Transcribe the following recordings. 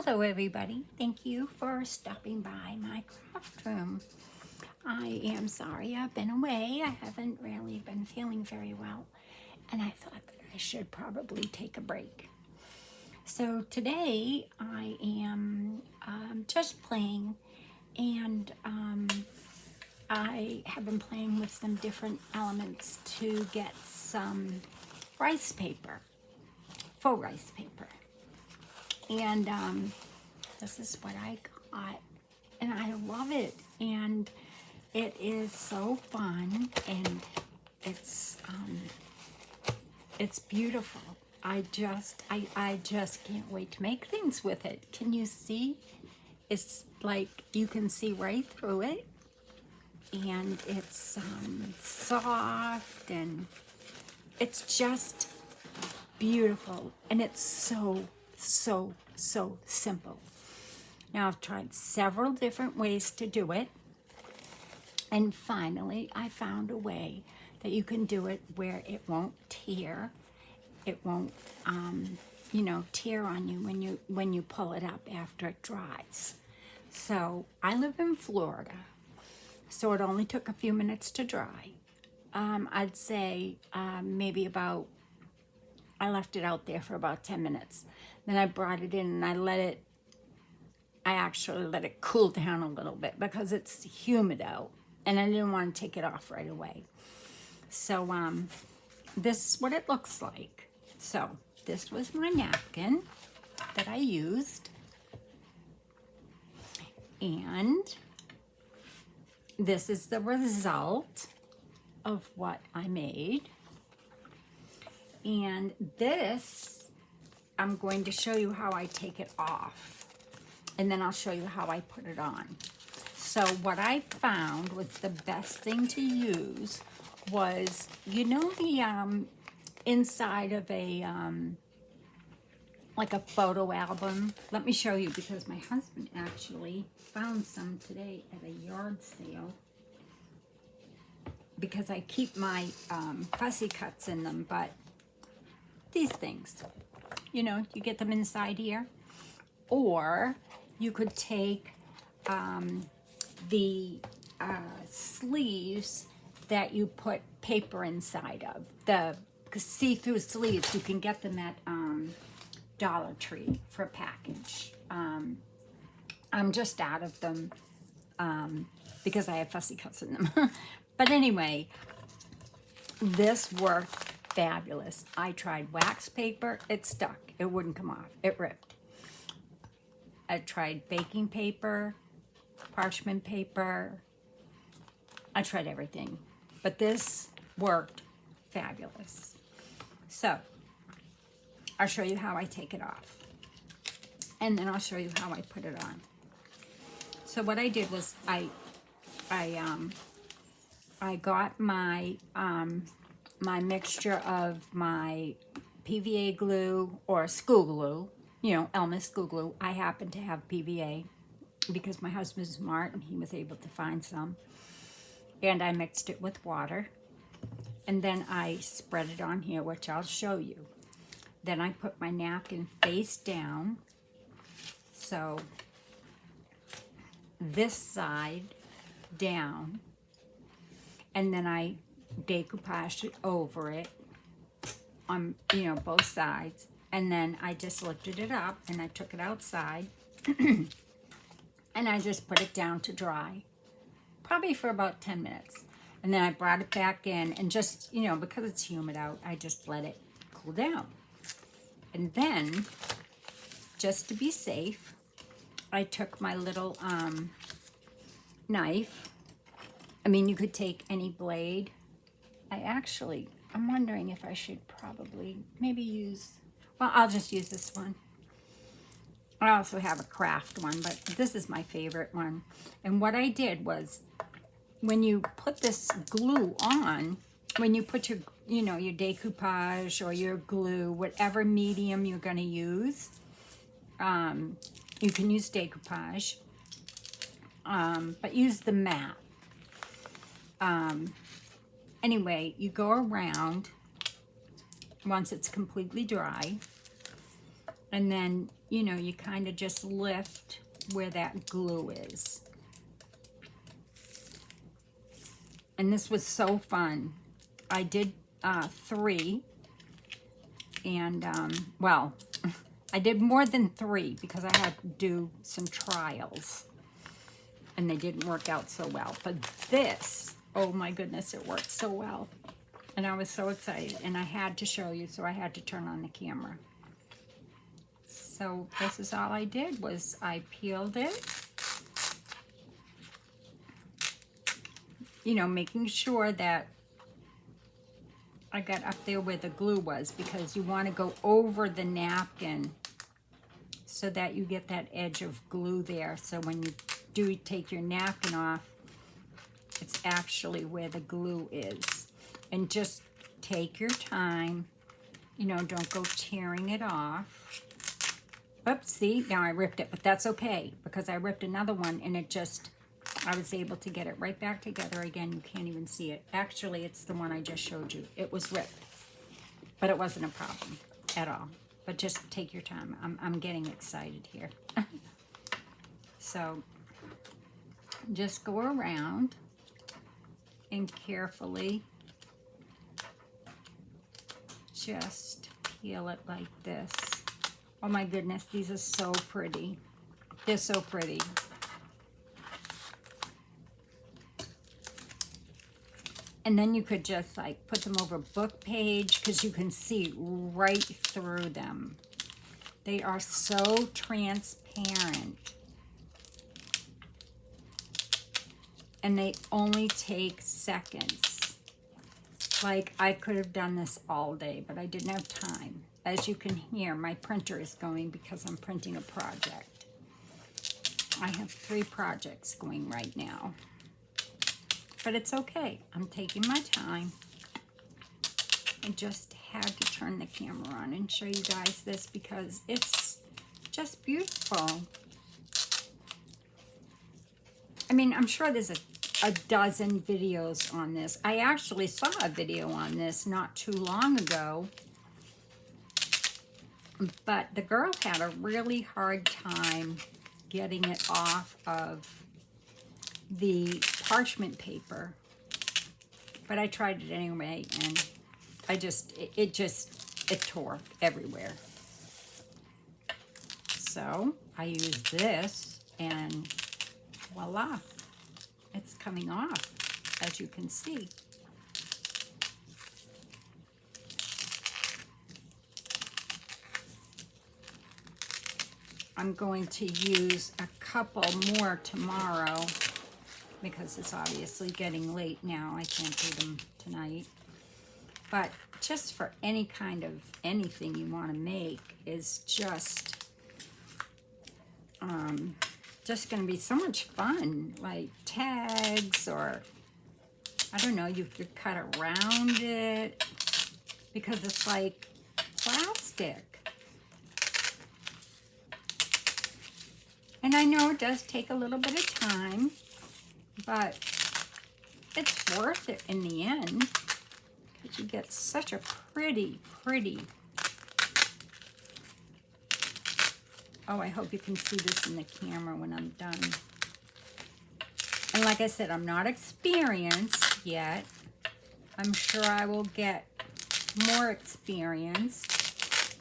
Hello everybody, thank you for stopping by my craft room. I am sorry I've been away. I haven't really been feeling very well and I thought that I should probably take a break. So today I am just playing and I have been playing with some different elements to get some rice paper, faux rice paper. And this is what I got, and I love it, and it is so fun, and it's beautiful. I just can't wait to make things with it. Can you see? It's like you can see right through it, and it's soft, and it's just beautiful, and it's so simple. Now I've tried several different ways to do it, and finally I found a way that you can do it where it won't tear. It won't tear on you when you pull it up after it dries. So I live in Florida, so it only took a few minutes to dry. I'd say maybe about, I left it out there for about 10 minutes. Then I brought it in and I actually let it cool down a little bit because it's humid out and I didn't want to take it off right away. So this is what it looks like. So this was my napkin that I used. And this is the result of what I made. And this, I'm going to show you how I take it off. And then I'll show you how I put it on. So what I found was the best thing to use was, you know, the inside of a, like a photo album. Let me show you because my husband actually found some today at a yard sale. Because I keep my fussy cuts in them, but these things, you know, you get them inside here. Or you could take the sleeves that you put paper inside of. The see-through sleeves, you can get them at Dollar Tree for a package. I'm just out of them because I have fussy cuts in them. But anyway, this worked fabulous. I tried wax paper, it stuck. It wouldn't come off, it ripped. I tried baking paper, parchment paper. I tried everything, but this worked fabulous. So I'll show you how I take it off, and then I'll show you how I put it on. So what I did was I got my my mixture of my PVA glue or school glue, you know, Elmer's school glue. I happen to have PVA because my husband's smart and he was able to find some. And I mixed it with water. And then I spread it on here, which I'll show you. Then I put my napkin face down. So this side down. And then I decoupaged it over it on, you know, both sides. And then I just lifted it up and I took it outside and I just put it down to dry, probably for about 10 minutes. And then I brought it back in and just, you know, because it's humid out, I just let it cool down. And then, just to be safe, I took my little knife. I mean, you could take any blade. I'm wondering if I should probably maybe use, well, I'll just use this one. I also have a craft one, but this is my favorite one. And what I did was, when you put this glue on, when you put your, you know, your decoupage or your glue, whatever medium you're going to use, you can use decoupage, but use the matte. Anyway, you go around once it's completely dry, and then you know, you kind of just lift where that glue is. And this was so fun. I did 3, and well, I did more than 3 because I had to do some trials and they didn't work out so well. But this, oh my goodness, it worked so well. And I was so excited, and I had to show you, so I had to turn on the camera. So this is all I did, was I peeled it, you know, making sure that I got up there where the glue was, because you want to go over the napkin so that you get that edge of glue there. So when you do take your napkin off, it's actually where the glue is. And just take your time, you know, don't go tearing it off. Oops, see, now I ripped it, but that's okay, because I ripped another one and it just, I was able to get it right back together again. You can't even see it. Actually, it's the one I just showed you. It was ripped, but it wasn't a problem at all. But just take your time. I'm getting excited here. So just go around and carefully just peel it like this. Oh my goodness, these are so pretty. They're so pretty. And then you could just like put them over a book page, because you can see right through them. They are so transparent. And they only take seconds. Like, I could have done this all day, but I didn't have time. As you can hear, my printer is going because I'm printing a project. I have 3 projects going right now. But it's okay. I'm taking my time. I just had to turn the camera on and show you guys this because it's just beautiful. I mean, I'm sure there's a dozen videos on this. I actually saw a video on this not too long ago, but the girl had a really hard time getting it off of the parchment paper, but I tried it anyway, and it tore everywhere. So I used this, and voila, it's coming off, as you can see. I'm going to use a couple more tomorrow because it's obviously getting late now. I can't do them tonight. But just for any kind of anything you want to make is just going to be so much fun. Like tags, or I don't know, you could cut around it because it's like plastic. And I know it does take a little bit of time, but it's worth it in the end because you get such a pretty, oh, I hope you can see this in the camera when I'm done. And like I said, I'm not experienced yet. I'm sure I will get more experience.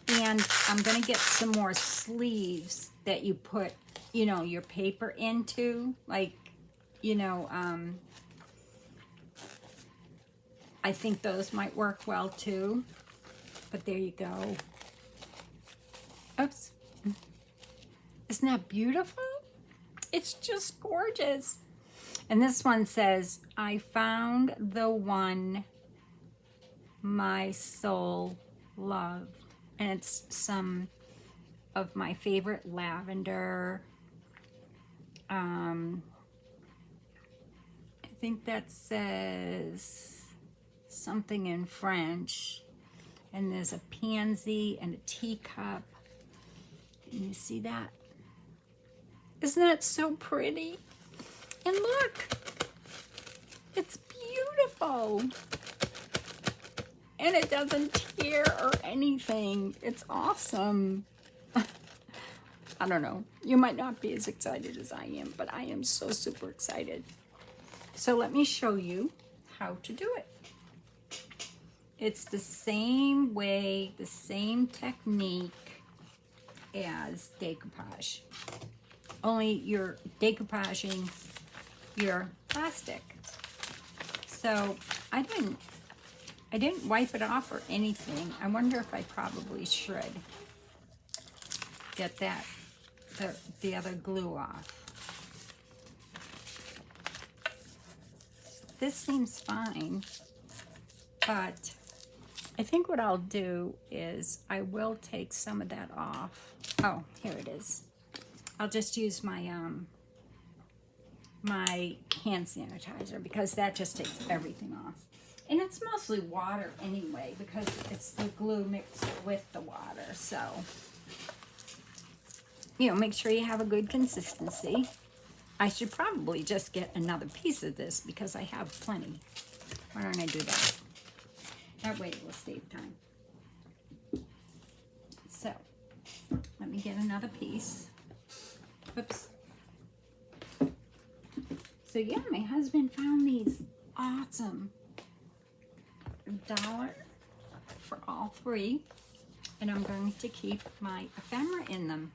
And I'm going to get some more sleeves that you put, you know, your paper into, like, you know, I think those might work well too, but there you go. Oops. Isn't that beautiful? It's just gorgeous. And this one says, I found the one my soul loved. And it's some of my favorite lavender. I think that says something in French. And there's a pansy and a teacup. Can you see that? Isn't that so pretty? And look, it's beautiful. And it doesn't tear or anything. It's awesome. I don't know. You might not be as excited as I am, but I am so super excited. So let me show you how to do it. It's the same way, the same technique as decoupage. Only you're decoupaging your plastic. So I didn't wipe it off or anything. I wonder if I probably should get that, the other glue off. This seems fine, but I think what I'll do is I will take some of that off. Oh, here it is. I'll just use my my hand sanitizer because that just takes everything off. And it's mostly water anyway because it's the glue mixed with the water. So, you know, make sure you have a good consistency. I should probably just get another piece of this because I have plenty. Why don't I do that? That way it will save time. So, let me get another piece. Oops. So yeah, my husband found these awesome $1 for all three. And I'm going to keep my ephemera in them.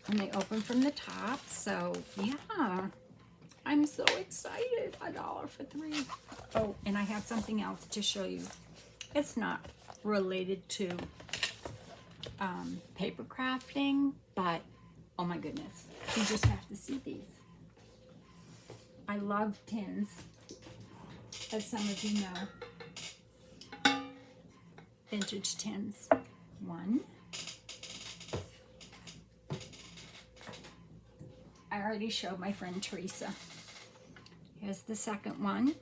And they open from the top, so yeah, I'm so excited. $1 for three. Oh, and I have something else to show you. It's not related to paper crafting, but oh my goodness, you just have to see these. I love tins, as some of you know. Vintage tins. One. I already showed my friend Teresa. Here's the second one.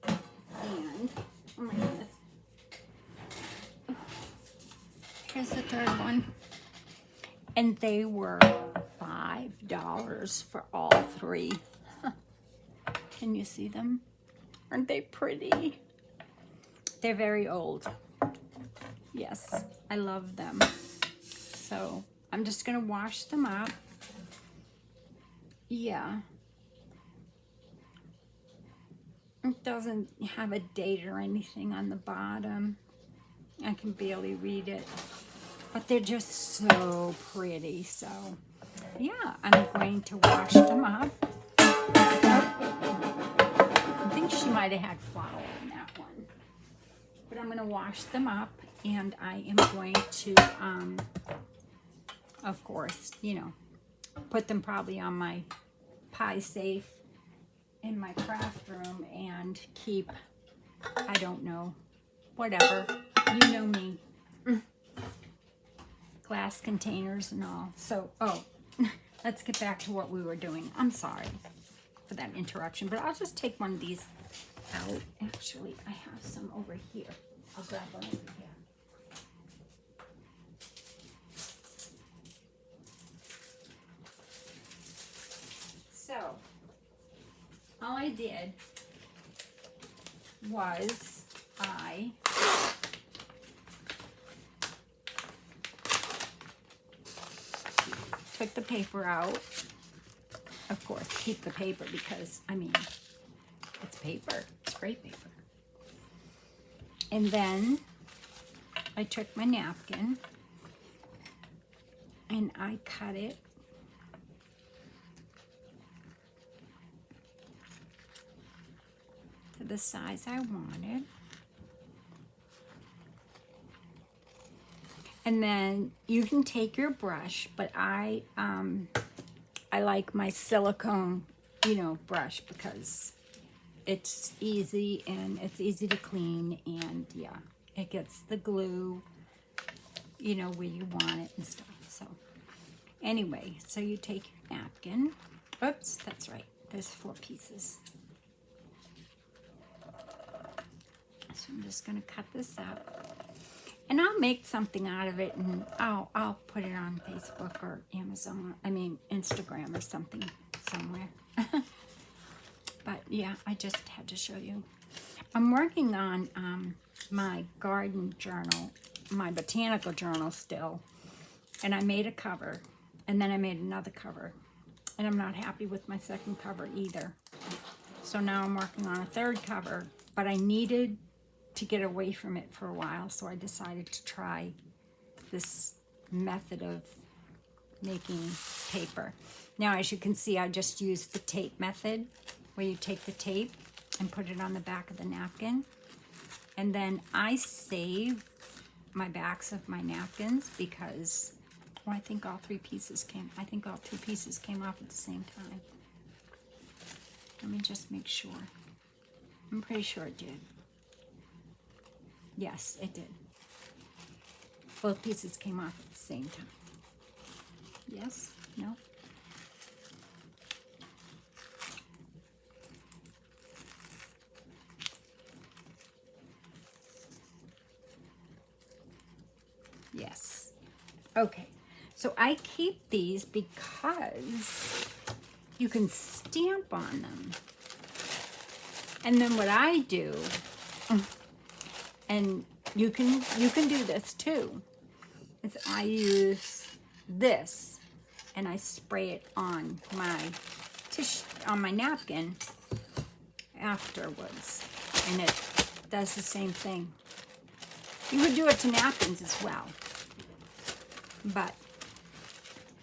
And, oh my goodness. Here's the third one. And they were $5 for all three. Can you see them? Aren't they pretty? They're very old. Yes, I love them. So I'm just gonna wash them up. Yeah. It doesn't have a date or anything on the bottom. I can barely read it. But they're just so pretty. So yeah, I'm going to wash them up. I think she might have had flour in that one. But I'm gonna wash them up and I am going to of course, you know, put them probably on my pie safe in my craft room and keep, I don't know, whatever. You know me. Glass containers and all. So, oh, let's get back to what we were doing. I'm sorry for that interruption, but I'll just take one of these out. Actually, I have some over here. I'll grab one over here. So, all I did was I took the paper out. Of course, keep the paper because, I mean, it's paper. It's great paper. And then I took my napkin and I cut it to the size I wanted. And then you can take your brush, but I like my silicone, you know, brush because it's easy and it's easy to clean, and yeah, it gets the glue, you know, where you want it and stuff. So anyway, so you take your napkin. Oops, that's right. There's 4 pieces. So I'm just gonna cut this up. And I'll make something out of it, and I'll put it on Facebook or Amazon, I mean Instagram or something somewhere. But yeah, I just had to show you. I'm working on my garden journal, my botanical journal still, and I made a cover, and then I made another cover, and I'm not happy with my second cover either. So now I'm working on a third cover, but I needed to get away from it for a while, so I decided to try this method of making paper. Now, as you can see, I just used the tape method, where you take the tape and put it on the back of the napkin. And then I save my backs of my napkins because, well, I think all two pieces came off at the same time. Let me just make sure. I'm pretty sure it did. Yes, it did. Both pieces came off at the same time. Yes? No? Yes. Okay. So I keep these because you can stamp on them. And then what I do, and you can do this too, is I use this and I spray it on my napkin afterwards, and it does the same thing. You would do it to napkins as well, but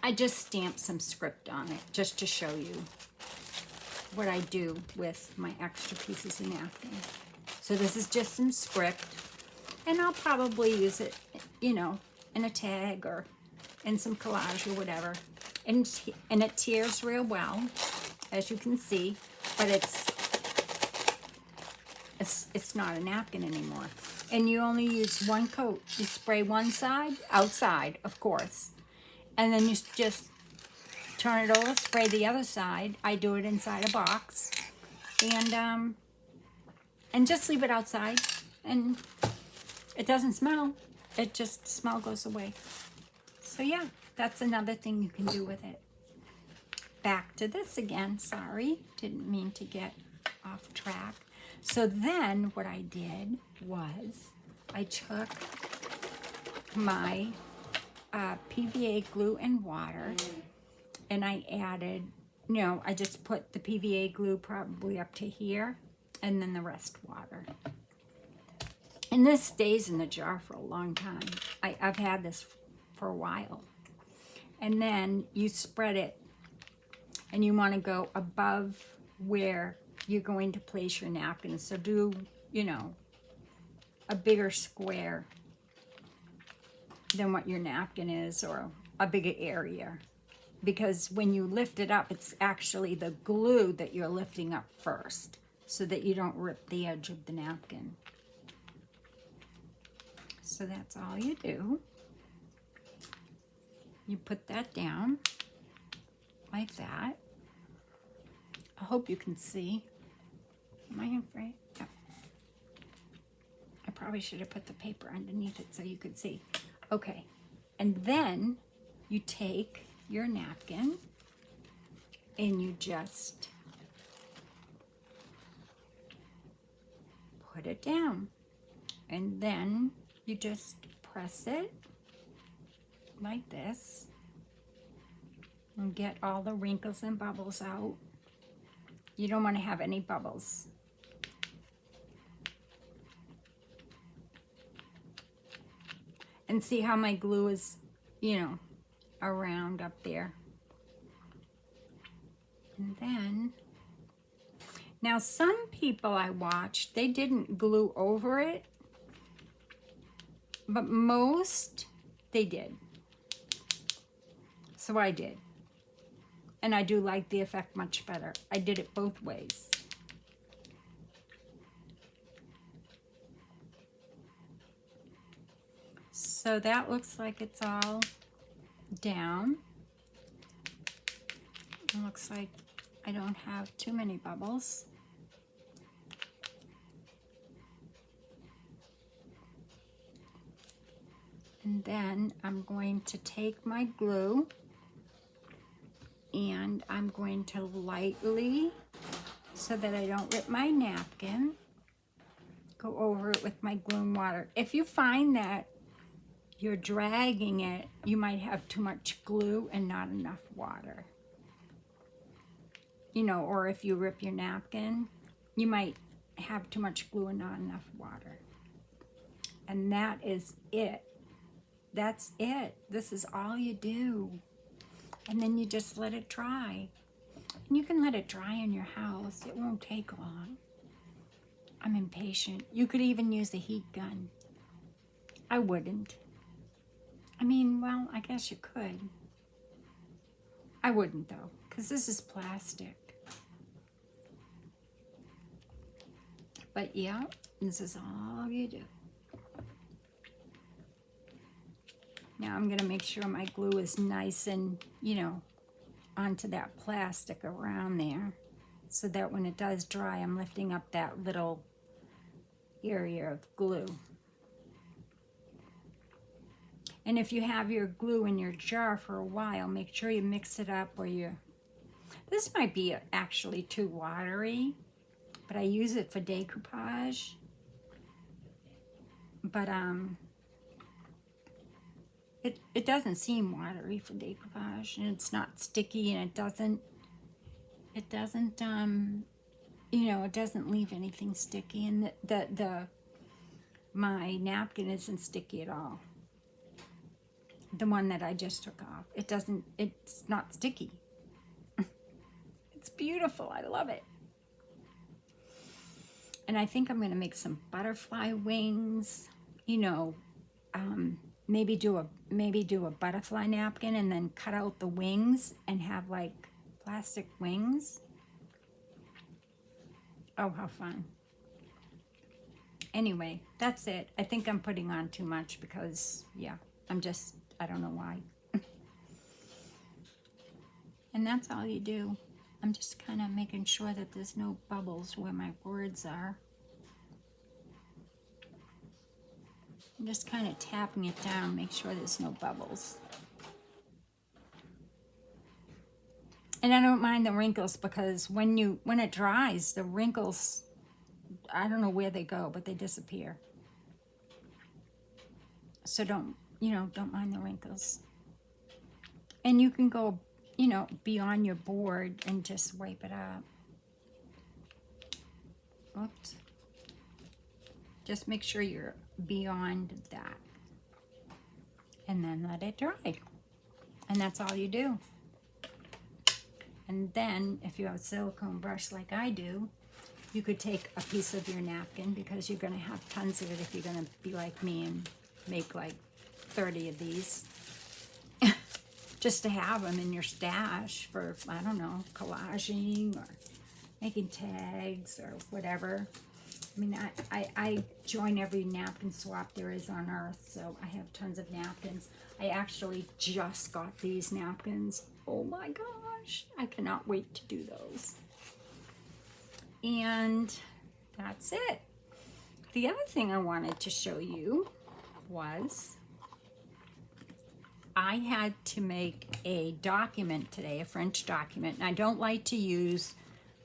I just stamped some script on it just to show you what I do with my extra pieces of napkin. So this is just some script, and I'll probably use it, you know, in a tag or in some collage or whatever. And it tears real well, as you can see, but it's not a napkin anymore. And you only use one coat. You spray one side, outside, of course, and then you just turn it over, spray the other side. I do it inside a box, and just leave it outside, and it doesn't smell. It just, smell goes away. So yeah, that's another thing you can do with it. Back to this again. Sorry, didn't mean to get off track. So then what I did was I took my PVA glue and water, and I added, I just put the PVA glue probably up to here, and then the rest water. And this stays in the jar for a long time. I've had this for a while. And then you spread it, and you want to go above where you're going to place your napkin. So do, a bigger square than what your napkin is, or a bigger area. Because when you lift it up, it's actually the glue that you're lifting up first, so that you don't rip the edge of the napkin. So that's all you do. You put that down like that. I hope you can see. Am I in frame? Yeah. I probably should have put the paper underneath it so you could see. Okay. And then you take your napkin and you just put it down. And then you just press it like this and get all the wrinkles and bubbles out. You don't want to have any bubbles. And see how my glue is, around up there. And then, now some people I watched, they didn't glue over it, but most, they did. So I did. And I do like the effect much better. I did it both ways. So that looks like it's all down. It looks like I don't have too many bubbles. And then I'm going to take my glue and I'm going to lightly, so that I don't rip my napkin, go over it with my glue and water. If you find that you're dragging it, you might have too much glue and not enough water. You know, or if you rip your napkin, you might have too much glue and not enough water. And that is it. That's it. This is all you do. And then you just let it dry. And you can let it dry in your house. It won't take long. I'm impatient. You could even use a heat gun. I wouldn't. I mean, well, I guess you could. I wouldn't though, because this is plastic. But yeah, this is all you do. Now I'm gonna make sure my glue is nice and, you know, onto that plastic around there, so that when it does dry, I'm lifting up that little area of glue. And if you have your glue in your jar for a while, make sure you mix it up, or this might be actually too watery, but I use it for decoupage. But it doesn't seem watery for decoupage, and it's not sticky, and it doesn't you know, it doesn't leave anything sticky, and my napkin isn't sticky at all. The one that I just took off, it's not sticky. It's beautiful. I love it. And I think I'm going to make some butterfly wings, you know, maybe do a butterfly napkin and then cut out the wings and have like plastic wings. Oh, how fun. Anyway, that's it. I think I'm putting on too much because, yeah, I don't know why. And that's all you do. I'm just kind of making sure that there's no bubbles where my words are. I'm just kind of tapping it down, make sure there's no bubbles. And I don't mind the wrinkles, because when it dries, the wrinkles, I don't know where they go, but they disappear. So don't mind the wrinkles. And you can go, you know, beyond your board and just wipe it up. Oops. Just make sure you're beyond that. And then let it dry. And that's all you do. And then, if you have a silicone brush like I do, you could take a piece of your napkin, because you're going to have tons of it if you're going to be like me and make like 30 of these. Just to have them in your stash for, I don't know, collaging or making tags or whatever. I mean, I join every napkin swap there is on earth, so I have tons of napkins. I actually just got these napkins. Oh my gosh, I cannot wait to do those. And that's it. The other thing I wanted to show you was I had to make a document today, a French document. And I don't like to use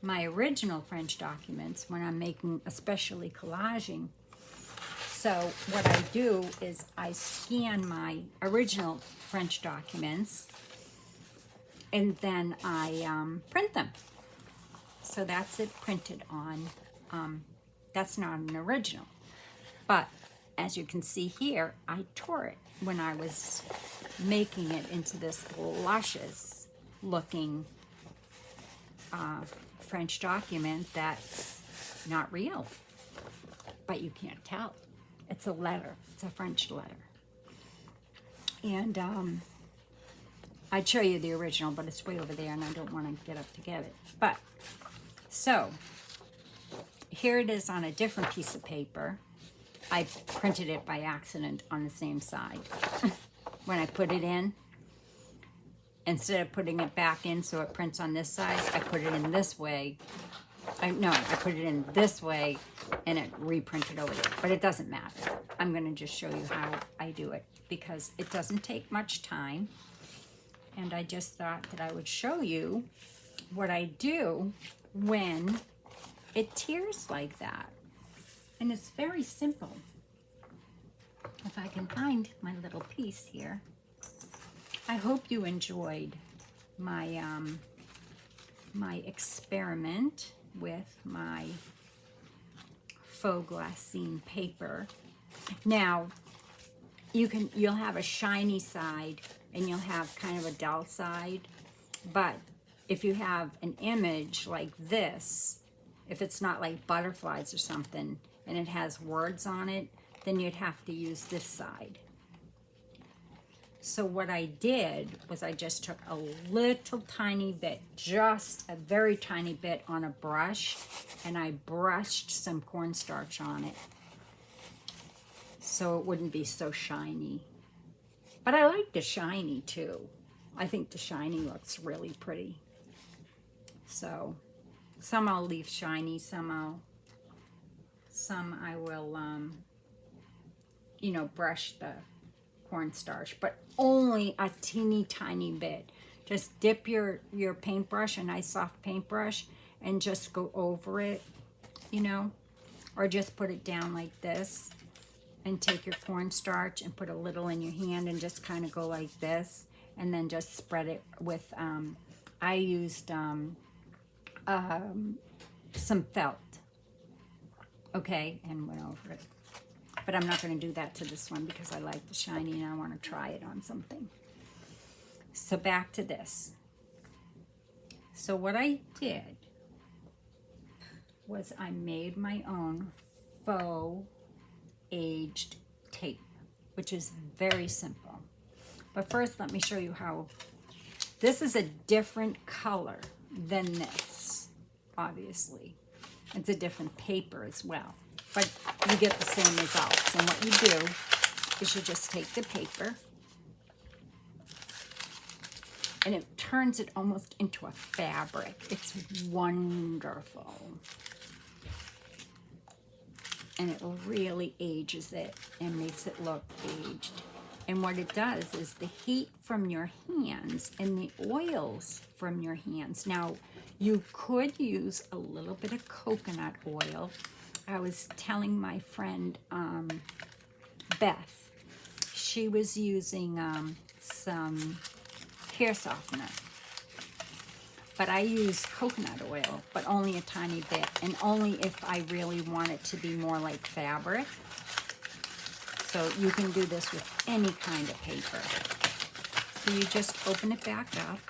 my original French documents when I'm making, especially collaging. So what I do is I scan my original French documents and then I print them. So that's it printed on, that's not an original. But as you can see here, I tore it when I was making it into this luscious looking French document that's not real, but you can't tell. It's a letter. It's a French letter. And I'd show you the original, but it's way over there and I don't want to get up to get it. But, so, here it is on a different piece of paper. I printed it by accident on the same side. When I put it in, instead of putting it back in so it prints on this side, I put it in this way. I put it in this way and it reprinted over there. But it doesn't matter. I'm going to just show you how I do it because it doesn't take much time. And I just thought that I would show you what I do when it tears like that. And it's very simple. If I can find my little piece here. I hope you enjoyed my my experiment with my faux glassine paper. Now, you'll have a shiny side and you'll have kind of a dull side, but if you have an image like this, if it's not like butterflies or something and it has words on it, then you'd have to use this side. So what I did was I just took a little tiny bit, just a very tiny bit on a brush, and I brushed some cornstarch on it so it wouldn't be so shiny. But I like the shiny too. I think the shiny looks really pretty. So some I'll leave shiny, some I will you know, brush the cornstarch, but only a teeny tiny bit. Just dip your paintbrush, a nice soft paintbrush, and just go over it, you know, or just put it down like this and take your cornstarch and put a little in your hand and just kind of go like this, and then just spread it with I used some felt, okay, and went over it. But I'm not going to do that to this one because I like the shiny and I want to try it on something. So back to this. So what I did was I made my own faux aged tape, which is very simple. But first, let me show you how. This is a different color than this, obviously. It's a different paper as well. But you get the same results. And what you do is you just take the paper and it turns it almost into a fabric. It's wonderful. And it really ages it and makes it look aged. And what it does is the heat from your hands and the oils from your hands. Now, you could use a little bit of coconut oil. I was telling my friend Beth, she was using some hair softener, but I use coconut oil, but only a tiny bit, and only if I really want it to be more like fabric. So you can do this with any kind of paper. So you just open it back up.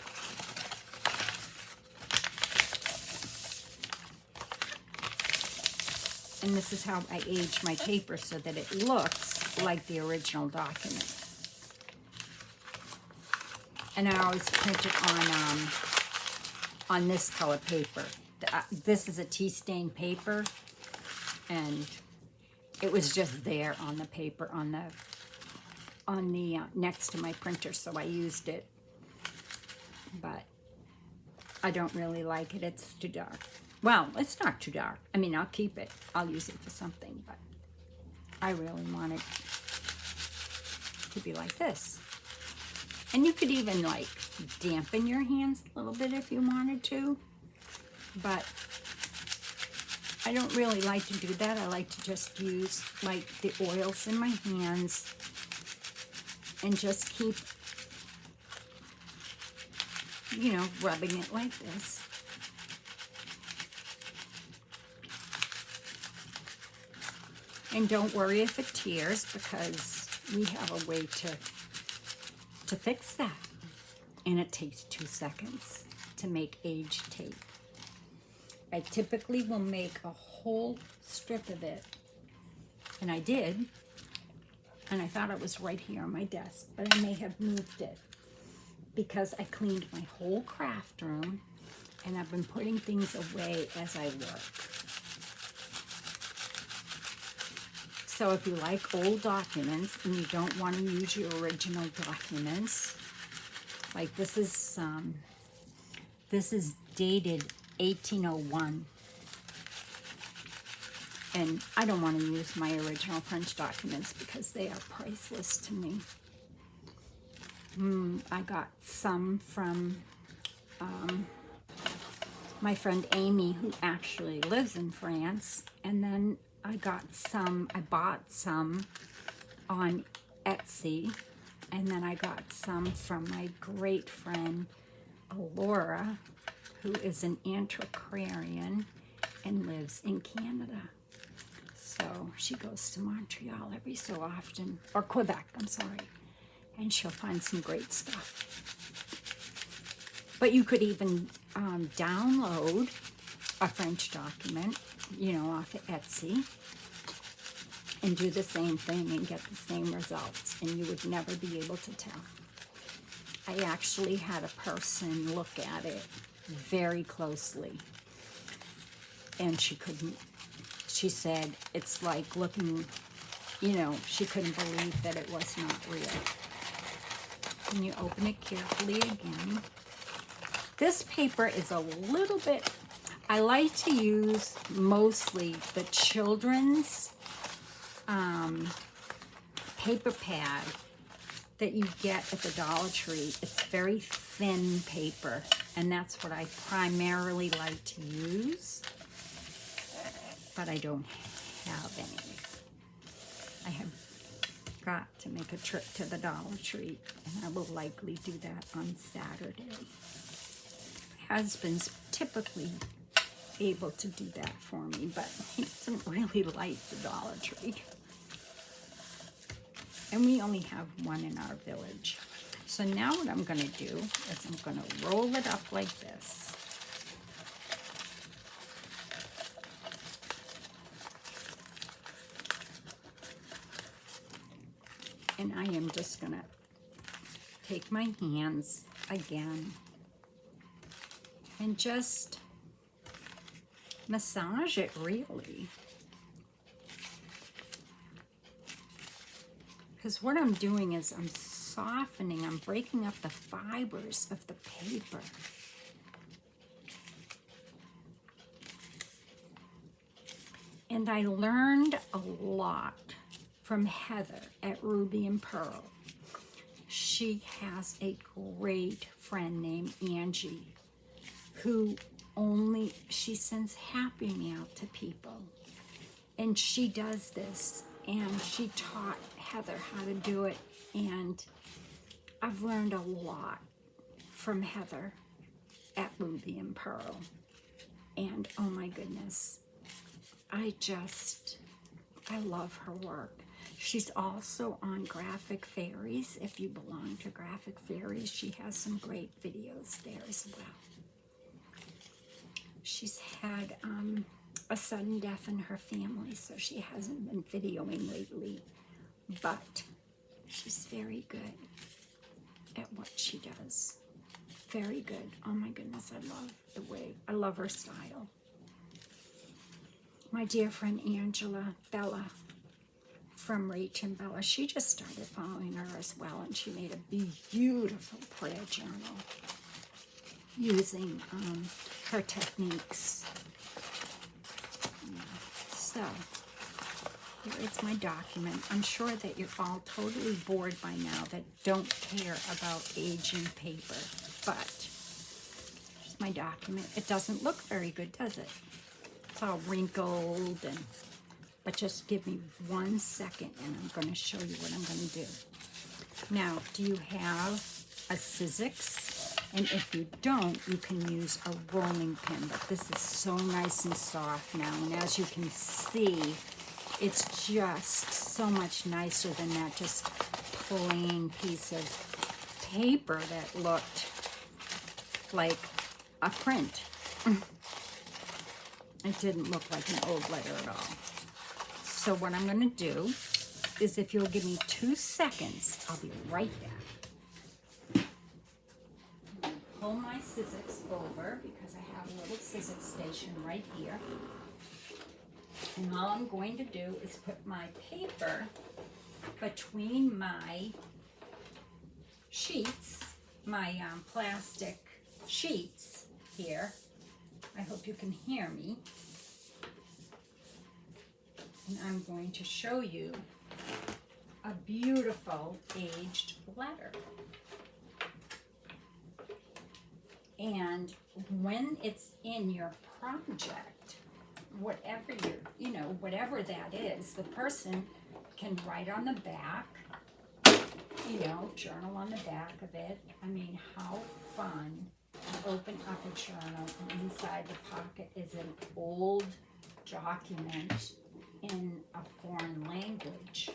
And this is how I age my paper so that it looks like the original document. And I always print it on this color paper. This is a tea stain paper, and it was just there on the paper on the next to my printer, so I used it. But I don't really like it. It's too dark. Well, it's not too dark. I mean, I'll keep it. I'll use it for something, but I really want it to be like this. And you could even like dampen your hands a little bit if you wanted to, but I don't really like to do that. I like to just use like the oils in my hands and just keep, you know, rubbing it like this. And don't worry if it tears, because we have a way to fix that. And it takes 2 seconds to make aged tape. I typically will make a whole strip of it. And I did. And I thought it was right here on my desk, but I may have moved it because I cleaned my whole craft room and I've been putting things away as I work. So if you like old documents and you don't want to use your original documents, like this is dated 1801, and I don't want to use my original French documents because they are priceless to me. I got some from my friend Amy, who actually lives in France, and then I bought some on Etsy, and then I got some from my great friend Laura, who is an antiquarian and lives in Canada. So she goes to Montreal every so often, or Quebec, I'm sorry, and she'll find some great stuff. But you could even download a French document, you know, off of Etsy, and do the same thing and get the same results, and you would never be able to tell. I actually had a person look at it very closely, and she said it's like looking, you know, she couldn't believe that it was not real. And you open it carefully again. This paper is a little bit, I like to use mostly the children's paper pad that you get at the Dollar Tree. It's very thin paper, and that's what I primarily like to use, but I don't have any. I have got to make a trip to the Dollar Tree, and I will likely do that on Saturday. My husband's typically able to do that for me, but he doesn't really like the Dollar Tree. And we only have one in our village. So now what I'm going to do is I'm going to roll it up like this. And I am just going to take my hands again and just massage it really. Because what I'm doing is I'm softening, I'm breaking up the fibers of the paper. And I learned a lot from Heather at Ruby and Pearl. She has a great friend named Angie who she sends Happy Mail to people. And she does this, and she taught Heather how to do it, and I've learned a lot from Heather at Ruby and Pearl. And oh my goodness, I love her work. She's also on Graphic Fairies. If you belong to Graphic Fairies, she has some great videos there as well. She's had a sudden death in her family, so she hasn't been videoing lately, but she's very good at what she does. Very good. Oh my goodness, I love her style. My dear friend Bella from Rach and Bella, she just started following her as well, and she made a beautiful prayer journal using her techniques. So, here is my document. I'm sure that you're all totally bored by now that don't care about aging paper, but here's my document. It doesn't look very good, does it? It's all wrinkled, but just give me 1 second and I'm going to show you what I'm going to do. Now, do you have a Sizzix? And if you don't, you can use a rolling pin, but this is so nice and soft now, and as you can see, it's just so much nicer than that just plain piece of paper that looked like a print. It didn't look like an old letter at all. So what I'm going to do is, if you'll give me 2 seconds, I'll be right back. Pull my Sizzix over because I have a little Sizzix station right here. And all I'm going to do is put my paper between my sheets, my plastic sheets here. I hope you can hear me. And I'm going to show you a beautiful aged letter. And when it's in your project, whatever whatever that is, the person can write on the back, journal on the back of it. I mean, how fun to open up a journal and inside the pocket is an old document in a foreign language.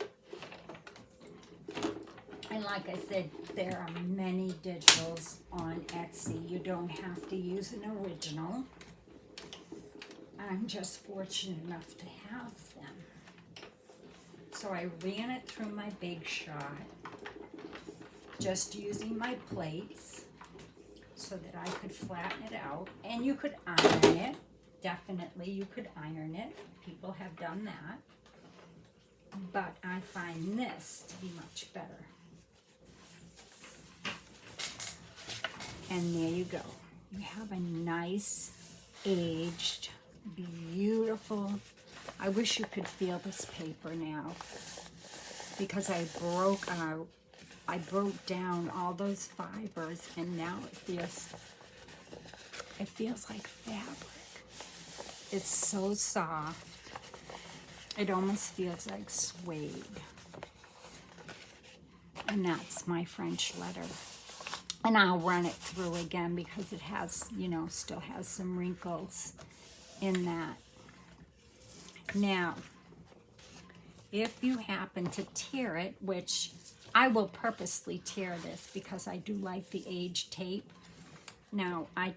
And like I said, there are many digitals on Etsy. You don't have to use an original. I'm just fortunate enough to have them. So I ran it through my Big Shot, just using my plates so that I could flatten it out. And you could iron it. Definitely, you could iron it. People have done that. But I find this to be much better. And there you go. You have a nice, aged, beautiful. I wish you could feel this paper now, because I broke down all those fibers, and now it feels like fabric. It's so soft. It almost feels like suede. And that's my French letter. And I'll run it through again because it has, still has some wrinkles in that. Now, if you happen to tear it, which I will purposely tear this because I do like the aged tape. Now, I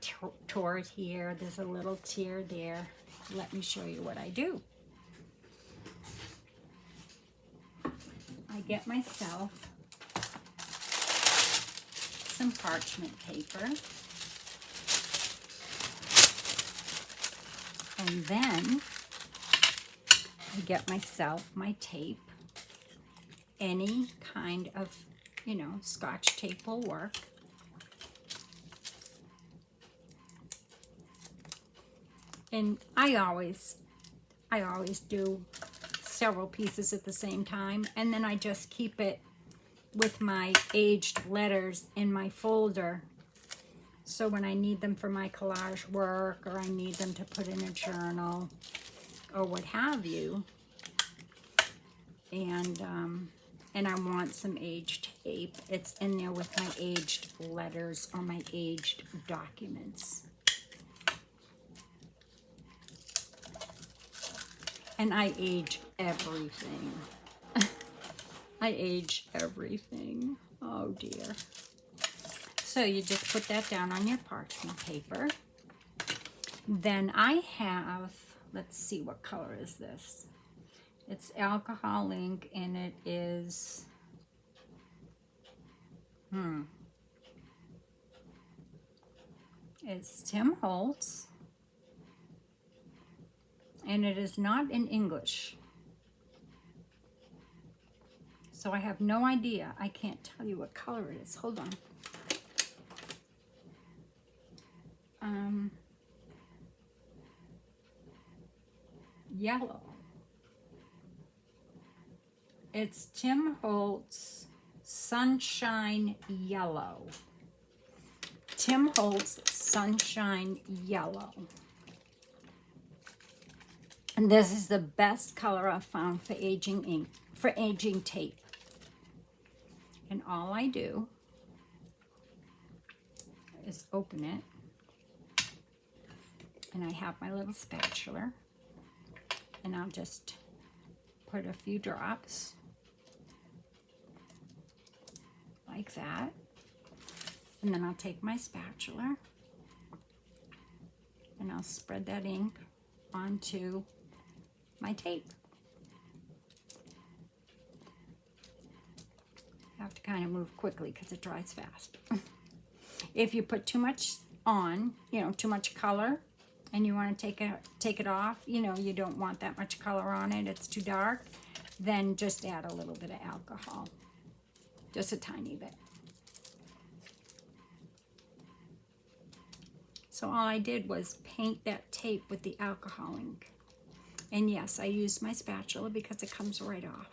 tore it here. There's a little tear there. Let me show you what I do. I get myself some parchment paper, and then I get myself my tape. Any kind of, Scotch tape will work. And I always do several pieces at the same time, and then I just keep it with my aged letters in my folder. So when I need them for my collage work, or I need them to put in a journal, or what have you, and I want some aged tape, it's in there with my aged letters or my aged documents. And I age everything. I age everything. Oh dear. So you just put that down on your parchment paper. Then I have, let's see, what color is this? It's alcohol ink, and it is, it's Tim Holtz, and it is not in English. So I have no idea. I can't tell you what color it is. Hold on. Yellow. It's Tim Holtz Sunshine Yellow. Tim Holtz Sunshine Yellow. And this is the best color I've found for aging ink, for aging tape. And all I do is open it, and I have my little spatula, and I'll just put a few drops like that, and then I'll take my spatula and I'll spread that ink onto my tape. I have to kind of move quickly because it dries fast. If you put too much on, too much color, and you want to take it off, you don't want that much color on it, it's too dark, then just add a little bit of alcohol. Just a tiny bit. So all I did was paint that tape with the alcohol ink. And yes, I used my spatula because it comes right off.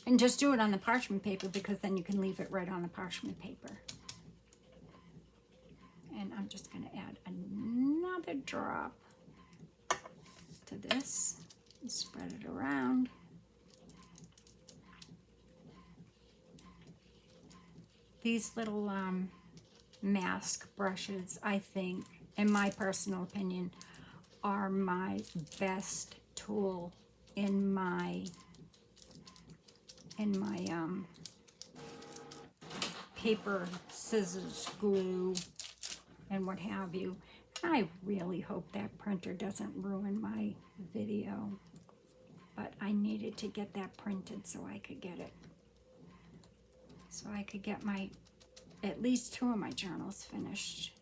And just do it on the parchment paper because then you can leave it right on the parchment paper. And I'm just going to add another another drop to this and spread it around. These little mask brushes, I think, in my personal opinion, are my best tool in my paper, scissors, glue, and what have you. I really hope that printer doesn't ruin my video, but I needed to get that printed so I could get it. So I could get at least 2 of my journals finished.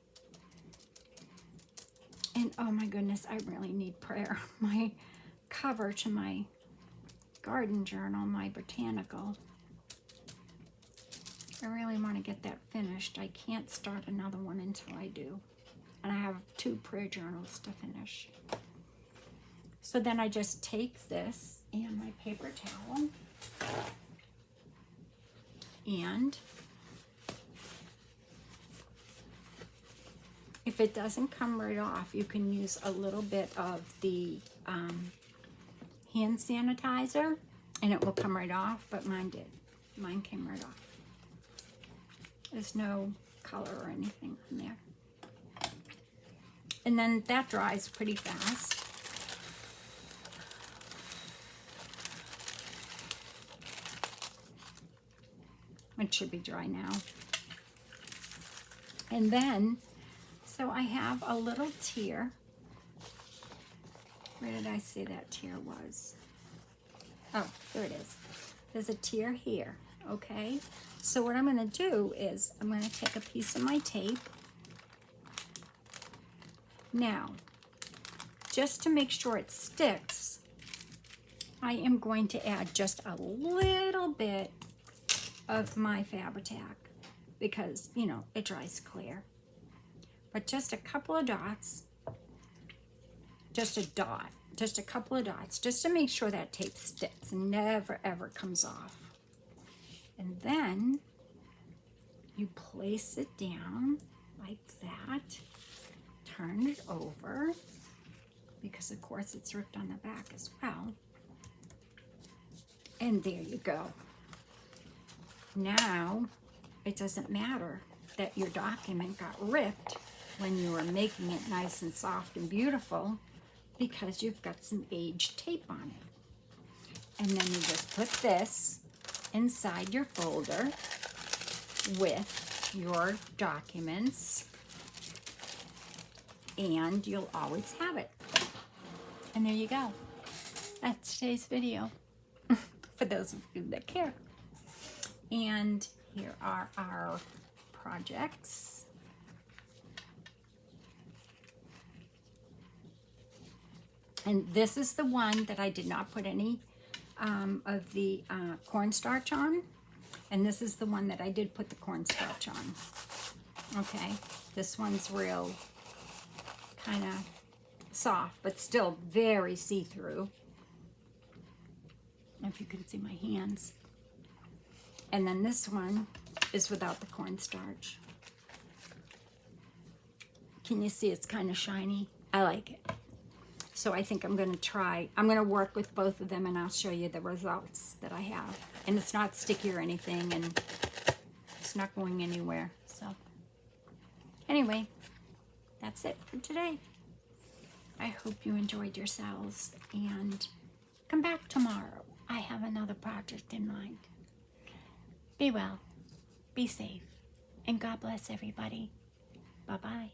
And oh my goodness, I really need prayer. My cover to my garden journal, my botanical, I really want to get that finished. I can't start another one until I do. And I have 2 prayer journals to finish. So then I just take this and my paper towel and if it doesn't come right off, you can use a little bit of the hand sanitizer and it will come right off, but mine did. Mine came right off. There's no color or anything on there. And then that dries pretty fast. It should be dry now. And then, so I have a little tier. Where did I say that tier was? Oh, there it is. There's a tier here, okay? So what I'm gonna do is I'm gonna take a piece of my tape. Now, just to make sure it sticks, I am going to add just a little bit of my Fabri-Tac because, you know, it dries clear. But just a couple of dots, just a dot, just a couple of dots, just to make sure that tape sticks and never ever comes off. And then you place it down like that, turn it over, because of course it's ripped on the back as well. And there you go. Now, it doesn't matter that your document got ripped when you were making it nice and soft and beautiful because you've got some aged tape on it. And then you just put this inside your folder with your documents and you'll always have it. And there you go. That's today's video for those of you that care. And here are our projects. And this is the one that I did not put any of the cornstarch on. And this is the one that I did put the cornstarch on. Okay, this one's real kind of soft, but still very see-through. If you can see my hands. And then this one is without the cornstarch. Can you see it's kind of shiny? I like it. So I think I'm going to work with both of them and I'll show you the results that I have. And it's not sticky or anything and it's not going anywhere. So anyway, that's it for today. I hope you enjoyed yourselves and come back tomorrow. I have another project in mind. Be well, be safe, and God bless everybody. Bye-bye.